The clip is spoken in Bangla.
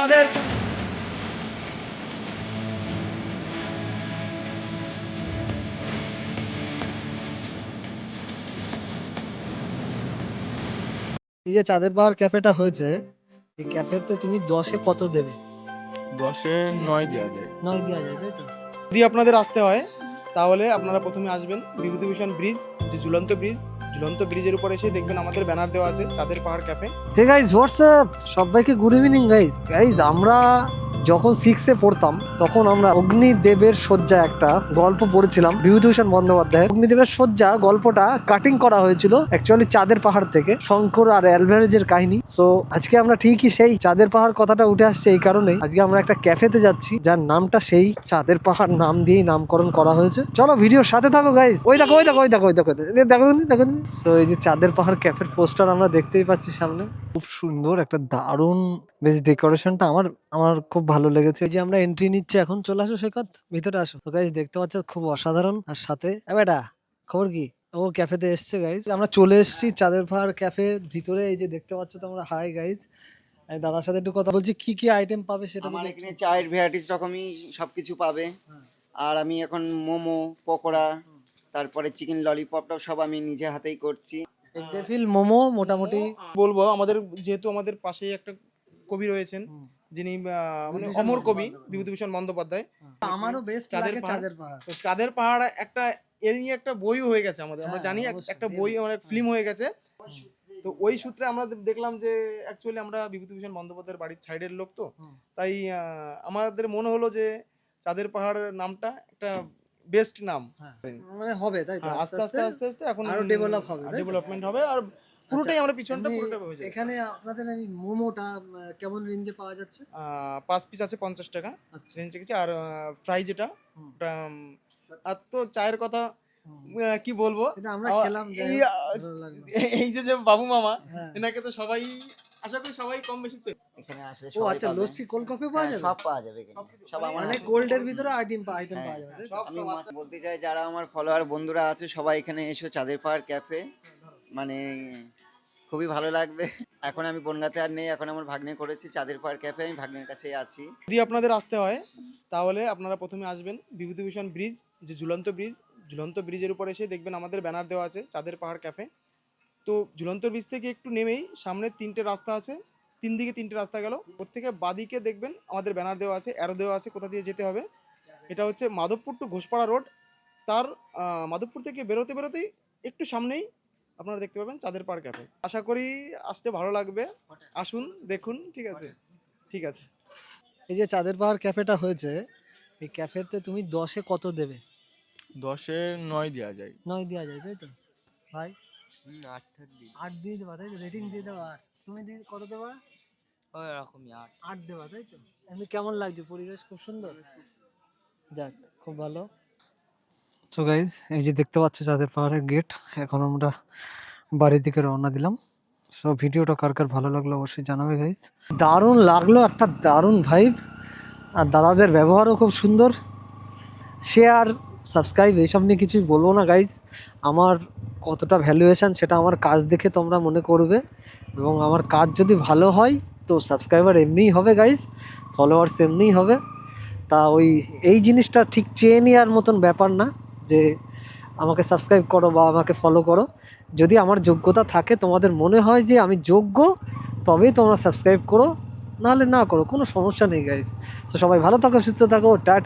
আমাদের এই যে চাঁদের পাহাড় ক্যাফেটা হয়েছে, এই ক্যাফেতে তুমি 10-এ কত দেবে? 10-এ 9 দেওয়া যায়। 9 দেওয়া যায়, তাই তো? যদি আপনাদের আসতে হয় তাহলে আপনারা প্রথমে আসবেন বিভূতিভূষণ ব্রিজ, যে ঝুলন্ত ব্রিজের উপর এসে দেখবেন আমাদের ব্যানার দেওয়া আছে চাঁদের পাহাড় ক্যাফে। হে গাইজ, হোয়াটসঅ্যাপ, সবাইকে গুড ইভিনিং গাইজ। আমরা যখন 6-এ পড়তাম তখন আমরা অগ্নিদেবের শয্যা একটা গল্প পড়েছিলাম বিভূতিভূষণ বন্দ্যোপাধ্যায়ের। অগ্নিদেবের শয্যা গল্পটা কাটিং করা হয়েছিল অ্যাকচুয়ালি চাঁদের পাহাড় থেকে, শঙ্কর আর অ্যালভারেজের কাহিনী। সো আজকে আমরা ঠিকই সেই চাঁদের পাহাড় কথাটা উঠে আসছে এই কারণেই আজকে আমরা একটা ক্যাফেতে যাচ্ছি যার নামটা সেই চাঁদের পাহাড় নাম দিয়েই নামকরণ করা হয়েছে। চলো ভিডিওর সাথে থাকো গাইজ। ওই দেখো দেখো। তো এই যে চাঁদের পাহাড় ক্যাফের পোস্টার আমরা দেখতেই পাচ্ছি সামনে, খুব সুন্দর একটা দারুণ বেশ ডেকোরেশনটা আমার খুব ভালো লেগেছে। এই যে আমরা এন্ট্রি নিচ্ছি এখন, চলে আসো সৈকত, ভিতরে আসো। তো গাইজ দেখতে পাচ্ছ খুব অসাধারণ। আর সাথে বেটা খবর কি, ও ক্যাফেতে এসছে গাইজ। আমরা চলে এসেছি চাঁদের পাহাড় ক্যাফের ভিতরে। এই যে দেখতে পাচ্ছ তোমরা, হাই গাইজ। দাদার সাথে একটু কথা বলছি, কি কি আইটেম পাবে সেটা আমার যদি এখানে চায়ের ভ্যারাইটিস রকমই সবকিছু পাবে। আর আমি এখন মোমো, পকোড়া, তারপরে চিকেন ললিপপটাও সব আমি নিজে হাতেই করছি। ফিল মোমো মোটামুটি বলবো আমাদের যেহেতু আমাদের পাশেই একটা কবি রয়েছেন যিনি মানে অমর কবি বিভূতিভূষণ বন্দ্যোপাধ্যায়। আমারও বেশ চাঁদের লাগে পাহাড়। চাঁদের পাহাড়। তো চাঁদের পাহাড় একটা এর নিয়ে একটা বইও হয়ে গেছে আমাদের, আমরা হ্যাঁ, জানি অবশ্যই। একটা বই মানে ফিল্ম হয়ে গেছে। তো ওই সূত্রে আমরা দেখলাম যে অ্যাকচুয়ালি আমরা বিভূতিভূষণ বন্দ্যোপাধ্যায়ের বাড়ির সাইডের লোক, তো তাই আমাদের মনে হলো যে চাঁদের পাহাড় নামটা একটা বেস্ট নাম। মানে হবে তাই তো, হ্যাঁ, আস্তে আস্তে এখন আরো ডেভেলপ হবে, তাই তো? ডেভেলপমেন্ট হবে। আর পুরোটাই আমরা পিছনটা এমনি পুরোটা হয়ে যাবে। এখানে আপনাদের এই মোমোটা কেমন রেঞ্জে পাওয়া যাচ্ছে? 5 পিস আছে 50 টাকা আচ্ছা। রেঞ্জ রেখেছি। আর ফ্রাই যেটা ওটা আর তো চায়ের কথা কি বলবো। এটা আমরা খেলাম, যাই এই হোক, ভালো লাগলো। এই যে বাবু মামা, হ্যাঁ। এনাকে তো সবাই আশা করি সবাই কম বেশি চেনে। এখানে আসলে ও সবাই আচ্ছা, পাবে। লস্যি কোল্ড কফি পাওয়া হ্যাঁ, যাবে? সব পাওয়া যাবে এখানে। সব আমার মানে হাতে। কোল্ডের ভিতরে আইটেম পাওয়া যাবে, হ্যাঁ, তাই তো? সব আমি বলতে চাই যারা আমার ফলোয়ার বন্ধুরা আছে সবাই এখানে এসো চাঁদের পাহাড় ক্যাফে, মানে খুবই ভালো লাগবে। এখন আমি বনগাঁতে আর নেই, এখন আমার ভাগ্নে করেছি চাঁদের পাহাড় ক্যাফে, আমি ভাগ্নের কাছেই আছি। যদি আপনাদের আসতে হয় তাহলে আপনারা প্রথমে আসবেন বিভূতিভূষণ ব্রিজ, যে ঝুলন্ত ব্রিজের উপর এসে দেখবেন আমাদের ব্যানার দেওয়া আছে চাঁদের পাহাড় ক্যাফে। তো ঝুলন্ত ব্রিজ থেকে একটু নেমেই সামনে 3টে রাস্তা আছে, 3 দিকে 3টে রাস্তা গেল, প্রত্যেকে বাদিকে দেখবেন আমাদের ব্যানার দেওয়া আছে, অ্যারো দেওয়া আছে কোথা দিয়ে যেতে হবে। এটা হচ্ছে মাধবপুর টু ঘোষপাড়া রোড। তার মাধবপুর থেকে বেরোতেই একটু সামনেই আপনারা দেখতে পাবেন চাঁদের পাহাড় ক্যাফে। আশা করি আসতে ভালো লাগবে, আসুন দেখুন। ঠিক আছে। এই যে চাঁদের পাহাড় ক্যাফেটা হয়েছে, এই ক্যাফেতে তুমি 10-এ কত দেবে? 10-এ 9 দেওয়া যায়। 9 দেওয়া যায়, তাই তো ভাই? 8 দিই 8 দিয়ে দেবা, তাই তো? রেটিং দিয়ে দেবা। আর তুমি কত দেবা? ওই রকমই 8। 8 দেবা, তাই তো? এমনি কেমন লাগছে? পরিবেশ খুব সুন্দর, যাক খুব ভালো। তো গাইজ, এই যে দেখতে পাচ্ছ চাঁদের পাহাড়ের গেট। এখন আমরা বাড়ির দিকে রওনা দিলাম। সো ভিডিওটা কার কার ভালো লাগলো অবশ্যই জানাবে গাইজ। দারুণ লাগলো, একটা দারুণ ভাইব। আর দাদাদের ব্যবহারও খুব সুন্দর। শেয়ার, সাবস্ক্রাইব এইসব নিয়ে কিছুই বলবো না গাইজ। আমার কতটা ভ্যালুয়েশন সেটা আমার কাজ দেখে তোমরা মনে করবে, এবং আমার কাজ যদি ভালো হয় তো সাবস্ক্রাইবার এমনিই হবে গাইজ, ফলোয়ার্স এমনিই হবে। তা এই জিনিসটা ঠিক চেয়ে নেওয়ার মতন ব্যাপার না যে আমাকে সাবস্ক্রাইব করো বা আমাকে ফলো করো। যদি আমার যোগ্যতা থাকে, তোমাদের মনে হয় যে আমি যোগ্য, তবেই তোমরা সাবস্ক্রাইব করো, নাহলে না করো, কোনো সমস্যা নেই গাইজ। তো সবাই ভালো থাকো, সুস্থ থাকো, টাটা।